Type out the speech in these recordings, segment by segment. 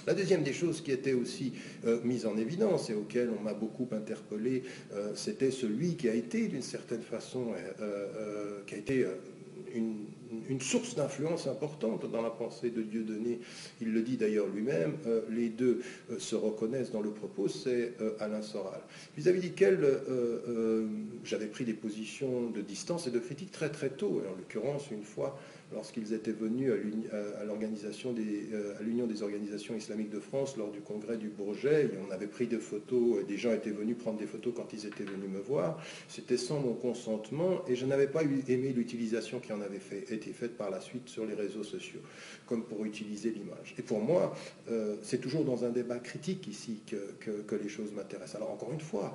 La deuxième des choses qui était aussi mise en évidence et auquel on m'a beaucoup interpellé, c'était celui qui a été d'une certaine façon, qui a été une source d'influence importante dans la pensée de Dieudonné. Il le dit d'ailleurs lui-même, les deux se reconnaissent dans le propos, c'est Alain Soral, vis-à-vis duquel j'avais pris des positions de distance et de critique très très tôt, en l'occurrence une fois lorsqu'ils étaient venus à l'Union des organisations islamiques de France lors du congrès du Bourget, et on avait pris des photos, des gens étaient venus prendre des photos quand ils étaient venus me voir, c'était sans mon consentement, et je n'avais pas aimé l'utilisation qui en avait été faite par la suite sur les réseaux sociaux, comme pour utiliser l'image. Et pour moi, c'est toujours dans un débat critique ici que les choses m'intéressent. Alors encore une fois,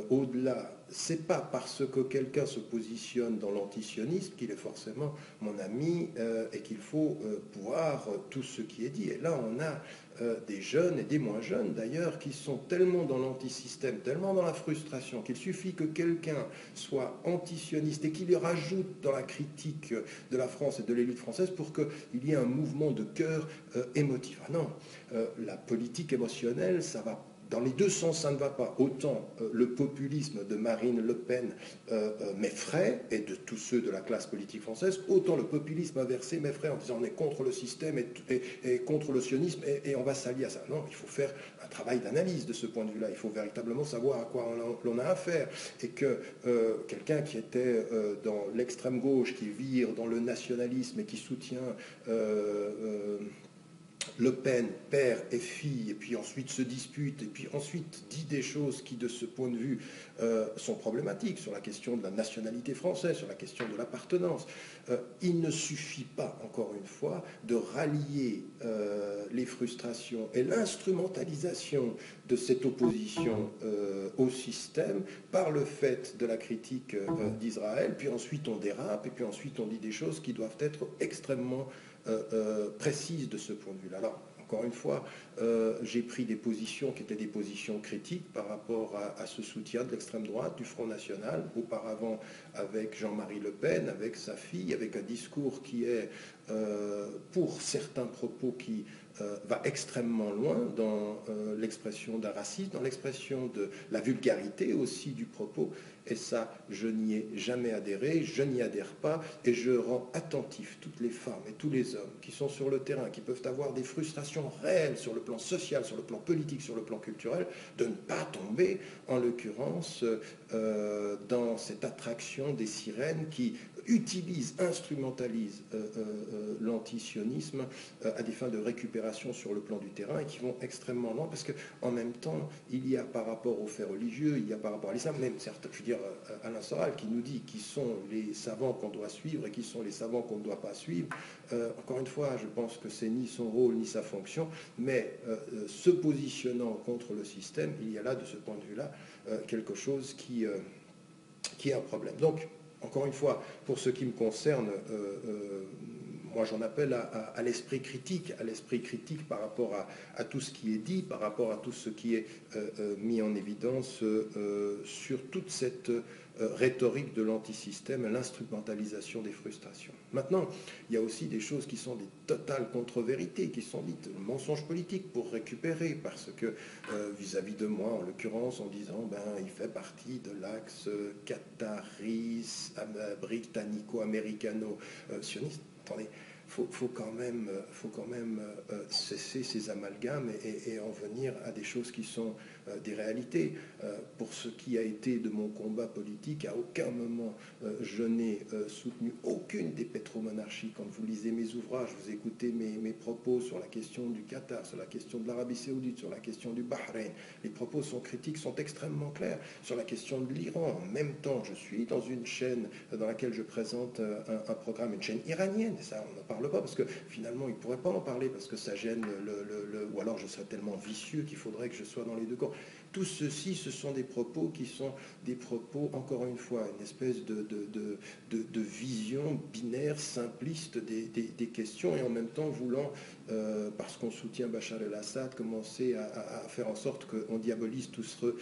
au-delà, c'est pas parce que quelqu'un se positionne dans l'antisionisme qu'il est forcément mon ami et qu'il faut voir tout ce qui est dit. Et là, on a des jeunes et des moins jeunes d'ailleurs qui sont tellement dans l'antisystème, tellement dans la frustration qu'il suffit que quelqu'un soit antisioniste et qu'il y rajoute dans la critique de la France et de l'élite française pour qu'il y ait un mouvement de cœur émotif. Ah non, la politique émotionnelle, ça va dans les deux sens, ça ne va pas. Autant le populisme de Marine Le Pen m'effraie, et de tous ceux de la classe politique française, autant le populisme inversé m'effraie en disant on est contre le système et contre le sionisme et on va s'allier à ça. Non, il faut faire un travail d'analyse de ce point de vue-là. Il faut véritablement savoir à quoi l'on a affaire. Et que quelqu'un qui était dans l'extrême gauche, qui vire dans le nationalisme et qui soutient Le Pen, père et fille, et puis ensuite se dispute, et puis ensuite dit des choses qui, de ce point de vue, sont problématiques sur la question de la nationalité française, sur la question de l'appartenance. Il ne suffit pas, encore une fois, de rallier les frustrations et l'instrumentalisation de cette opposition au système par le fait de la critique d'Israël, puis ensuite on dérape, et puis ensuite on dit des choses qui doivent être extrêmement précise de ce point de vue-là. Alors, encore une fois, j'ai pris des positions qui étaient des positions critiques par rapport à ce soutien de l'extrême droite, du Front National, auparavant avec Jean-Marie Le Pen, avec sa fille, avec un discours qui est, pour certains propos, qui va extrêmement loin dans l'expression d'un racisme, dans l'expression de la vulgarité aussi du propos. Et ça, je n'y ai jamais adhéré, je n'y adhère pas, et je rends attentif toutes les femmes et tous les hommes qui sont sur le terrain, qui peuvent avoir des frustrations réelles sur le plan social, sur le plan politique, sur le plan culturel, de ne pas tomber, en l'occurrence, dans cette attraction des sirènes qui utilisent, instrumentalisent l'antisionisme à des fins de récupération sur le plan du terrain et qui vont extrêmement loin parce qu'en même temps, il y a par rapport aux faits religieux, il y a par rapport à l'islam, même certains, je veux dire, Alain Soral qui nous dit qui sont les savants qu'on doit suivre et qui sont les savants qu'on ne doit pas suivre. Encore une fois, je pense que c'est ni son rôle ni sa fonction, mais se positionnant contre le système, il y a là, de ce point de vue-là, quelque chose qui est un problème. Donc, encore une fois, pour ce qui me concerne, moi j'en appelle à l'esprit critique, par rapport à tout ce qui est dit, par rapport à tout ce qui est mis en évidence sur toute cette rhétorique de l'antisystème et l'instrumentalisation des frustrations. Maintenant, il y a aussi des choses qui sont des totales contre-vérités, qui sont dites mensonges politiques pour récupérer, parce que vis-à-vis de moi, en l'occurrence, en disant il fait partie de l'axe britannico-américano-sioniste. Attendez, faut quand même cesser ces amalgames et en venir à des choses qui sont des réalités. Pour ce qui a été de mon combat politique, à aucun moment je n'ai soutenu aucune des pétromonarchies. Quand vous lisez mes ouvrages, vous écoutez mes propos sur la question du Qatar, sur la question de l'Arabie Saoudite, sur la question du Bahreïn, les propos sont critiques, sont extrêmement clairs. Sur la question de l'Iran, en même temps, je suis dans une chaîne dans laquelle je présente un programme, une chaîne iranienne, et ça on n'en parle pas parce que finalement il ne pourrait pas en parler parce que ça gêne ou alors je serais tellement vicieux qu'il faudrait que je sois dans les deux camps. Tout ceci, ce sont des propos qui sont des propos, encore une fois, une espèce de vision binaire, simpliste des questions, et en même temps voulant, parce qu'on soutient Bachar el-Assad, commencer à faire en sorte qu'on diabolise tout ceux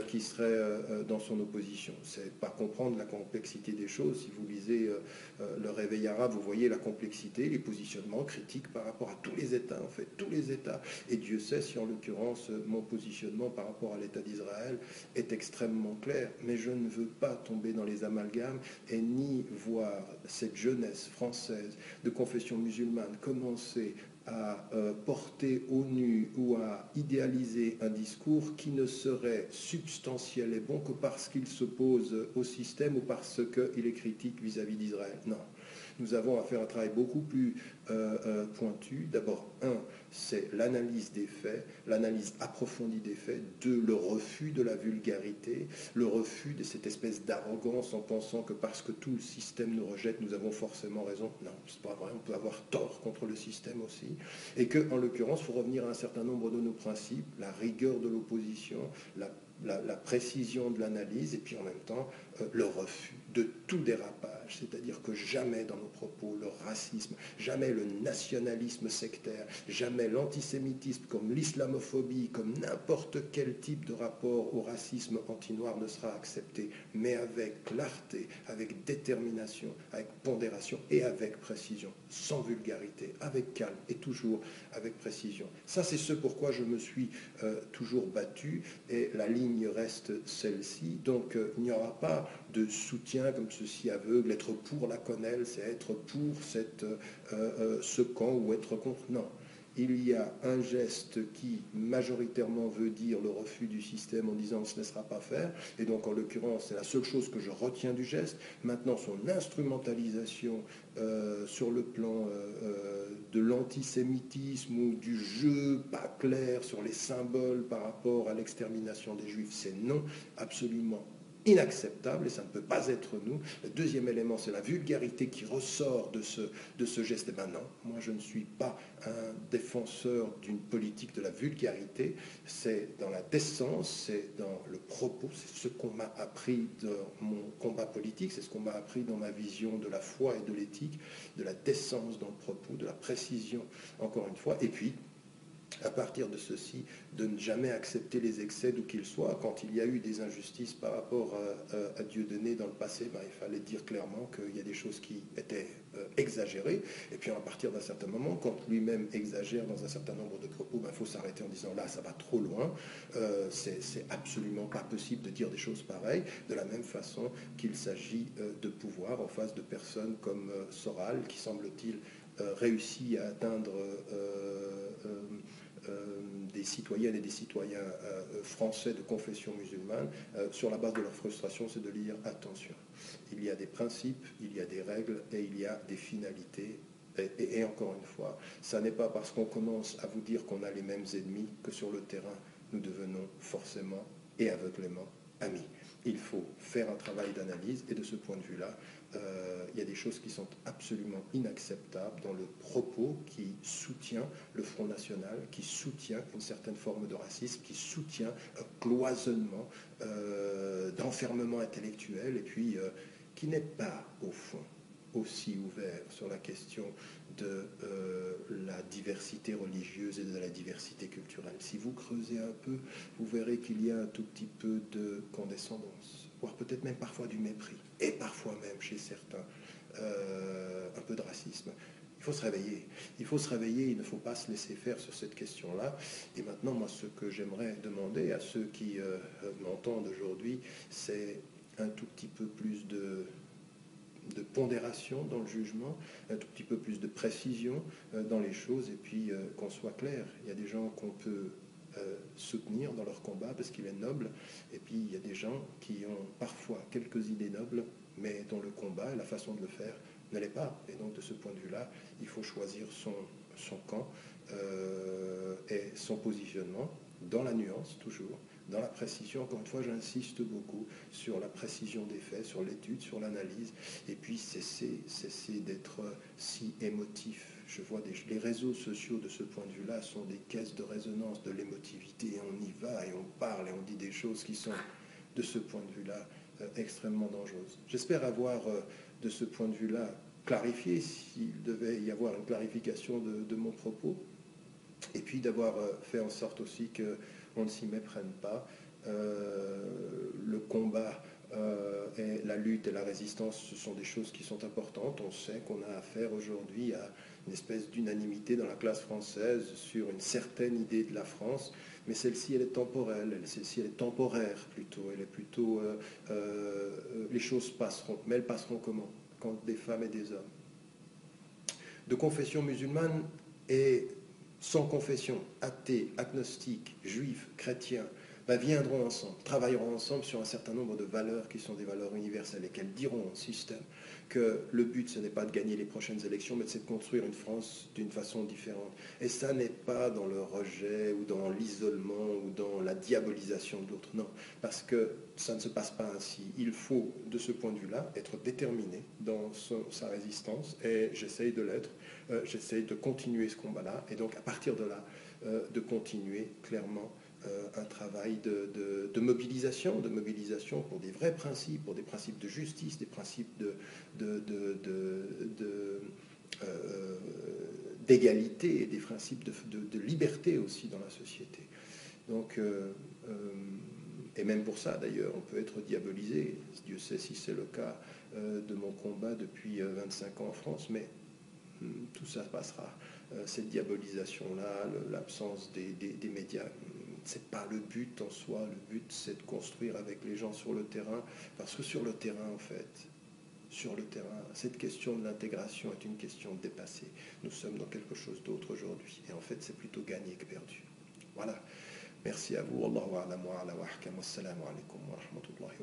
qui seraient dans son opposition. C'est pas comprendre la complexité des choses. Si vous lisez Le Réveil arabe, vous voyez la complexité accepter les positionnements critiques par rapport à tous les États, en fait, tous les États. Et Dieu sait si, en l'occurrence, mon positionnement par rapport à l'État d'Israël est extrêmement clair. Mais je ne veux pas tomber dans les amalgames et ni voir cette jeunesse française de confession musulmane commencer à porter au nu ou à idéaliser un discours qui ne serait substantiel et bon que parce qu'il s'oppose au système ou parce qu'il est critique vis-à-vis d'Israël. Non. Nous avons à faire un travail beaucoup plus pointu. D'abord, c'est l'analyse des faits, l'analyse approfondie des faits. Deux, le refus de la vulgarité, le refus de cette espèce d'arrogance en pensant que parce que tout le système nous rejette, nous avons forcément raison. Non, c'est pas vrai, on peut avoir tort contre le système aussi. Et que, en l'occurrence, il faut revenir à un certain nombre de nos principes, la rigueur de l'opposition, la précision de l'analyse et puis en même temps le refus de tout dérapage, c'est-à-dire que jamais dans nos propos le racisme, jamais le nationalisme sectaire, jamais l'antisémitisme comme l'islamophobie, comme n'importe quel type de rapport au racisme anti-noir ne sera accepté, mais avec clarté, avec détermination, avec pondération et avec précision, sans vulgarité, avec calme et toujours avec précision. Ça, c'est ce pourquoi je me suis toujours battu et la ligne reste celle-ci. Donc, il n'y aura pas de soutien comme ceci aveugle. Être pour la quenelle, c'est être pour ce camp ou être contre. Non. Il y a un geste qui majoritairement veut dire le refus du système en disant on ne se laissera pas faire. Et donc, en l'occurrence, c'est la seule chose que je retiens du geste. Maintenant, son instrumentalisation sur le plan de l'antisémitisme ou du jeu pas clair sur les symboles par rapport à l'extermination des Juifs, c'est non, absolument inacceptable et ça ne peut pas être nous. Le deuxième élément, c'est la vulgarité qui ressort de ce geste. Et ben non, moi je ne suis pas un défenseur d'une politique de la vulgarité, c'est dans la décence, c'est dans le propos, c'est ce qu'on m'a appris dans mon combat politique, c'est ce qu'on m'a appris dans ma vision de la foi et de l'éthique, de la décence dans le propos, de la précision, encore une fois, et puis à partir de ceci, de ne jamais accepter les excès d'où qu'ils soient. Quand il y a eu des injustices par rapport à Dieudonné dans le passé, ben, il fallait dire clairement qu'il y a des choses qui étaient exagérées. Et puis à partir d'un certain moment, quand lui-même exagère dans un certain nombre de propos, ben, il faut s'arrêter en disant là, ça va trop loin. C'est absolument pas possible de dire des choses pareilles. De la même façon qu'il s'agit de pouvoir en face de personnes comme Soral, qui semble-t-il réussit à atteindre des citoyennes et des citoyens français de confession musulmane, sur la base de leur frustration, c'est de dire attention. Il y a des principes, il y a des règles et il y a des finalités. Et encore une fois, ça n'est pas parce qu'on commence à vous dire qu'on a les mêmes ennemis que sur le terrain, nous devenons forcément et aveuglément amis. Il faut faire un travail d'analyse et de ce point de vue-là, il y a des choses qui sont absolument inacceptables dans le propos qui soutient le Front National, qui soutient une certaine forme de racisme, qui soutient un cloisonnement d'enfermement intellectuel et puis qui n'est pas, au fond, aussi ouvert sur la question de la diversité religieuse et de la diversité culturelle. Si vous creusez un peu, vous verrez qu'il y a un tout petit peu de condescendance, voire peut-être même parfois du mépris, et parfois même chez certains un peu de racisme. Il faut se réveiller. Il faut se réveiller, il ne faut pas se laisser faire sur cette question-là. Et maintenant, moi, ce que j'aimerais demander à ceux qui m'entendent aujourd'hui, c'est un tout petit peu plus de pondération dans le jugement, un tout petit peu plus de précision dans les choses, et puis qu'on soit clair. Il y a des gens qu'on peut soutenir dans leur combat parce qu'il est noble, et puis il y a des gens qui ont parfois quelques idées nobles, mais dont le combat et la façon de le faire ne l'est pas. Et donc de ce point de vue-là, il faut choisir son camp et son positionnement dans la nuance toujours, dans la précision. Encore une fois, j'insiste beaucoup sur la précision des faits, sur l'étude, sur l'analyse, et puis cesser d'être si émotif. Je vois les réseaux sociaux de ce point de vue-là sont des caisses de résonance de l'émotivité, et on y va, et on parle, et on dit des choses qui sont, de ce point de vue-là, extrêmement dangereuses. J'espère avoir, de ce point de vue-là, clarifié, s'il devait y avoir une clarification de mon propos, et puis d'avoir fait en sorte aussi qu'on ne s'y méprenne pas. Le combat Et la lutte et la résistance, ce sont des choses qui sont importantes. On sait qu'on a affaire aujourd'hui à une espèce d'unanimité dans la classe française sur une certaine idée de la France, mais celle-ci, elle est temporelle, celle-ci, elle est temporaire plutôt. Elle est plutôt, les choses passeront, mais elles passeront comment? Quand des femmes et des hommes de confession musulmane et sans confession, athées, agnostiques, juifs, chrétiens, viendront ensemble, travailleront ensemble sur un certain nombre de valeurs qui sont des valeurs universelles et qu'elles diront au système que le but, ce n'est pas de gagner les prochaines élections, mais c'est de construire une France d'une façon différente. Et ça n'est pas dans le rejet ou dans l'isolement ou dans la diabolisation de l'autre, non, parce que ça ne se passe pas ainsi. Il faut, de ce point de vue-là, être déterminé dans sa résistance, et j'essaye de l'être, j'essaye de continuer ce combat-là, et donc à partir de là, de continuer clairement un travail de mobilisation pour des vrais principes, pour des principes de justice, des principes d'égalité et des principes de liberté aussi dans la société. Donc, et même pour ça d'ailleurs, on peut être diabolisé. Dieu sait si c'est le cas de mon combat depuis 25 ans en France, mais tout ça passera. Cette diabolisation-là, l'absence des médias, c'est pas le but en soi. Le but, c'est de construire avec les gens sur le terrain, parce que sur le terrain, en fait, sur le terrain, cette question de l'intégration est une question dépassée. Nous sommes dans quelque chose d'autre aujourd'hui, et en fait, c'est plutôt gagné que perdu. Voilà. Merci à vous. Wallahu a'lam wa ala wa ahkam. Wassalamu alaikum wa rahmatullahi.